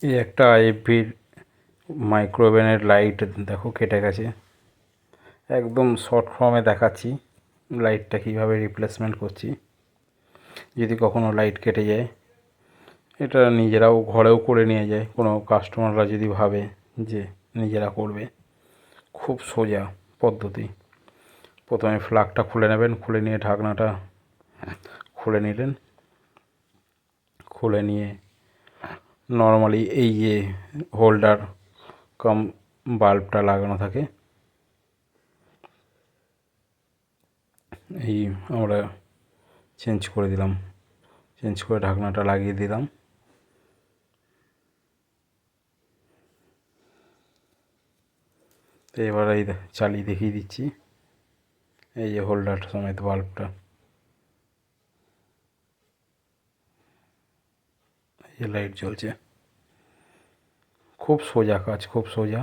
এই একটা আইএফবির মাইক্রোওভেনের লাইট দেখো কেটে গেছে। একদম শর্ট ফর্মে দেখাচ্ছি লাইটটা কীভাবে রিপ্লেসমেন্ট করছি। যদি কখনো লাইট কেটে যায়, এটা নিজেরাও ঘরেও করে নিয়ে যায় কোনো কাস্টমাররা যদি ভাবে যে নিজেরা করবে। খুব সোজা পদ্ধতি। প্রথমে প্লাগটা খুলে নেবেন, খুলে নিয়ে ঢাকনাটা খুলে নিলেন, খুলে নিয়ে নর্মালি এই যে হোল্ডার কাম বাল্বটা লাগানো থাকে, এই আমরা চেঞ্জ করে দিলাম, চেঞ্জ করে ঢাকনাটা লাগিয়ে দিলাম। তো এবার এই চালিয়ে দেখিয়ে দিচ্ছি, এই যে হোল্ডার সমেত বাল্বটা, এই যে লাইট জ্বলছে। খুব সোজা কাজ, খুব সোজা।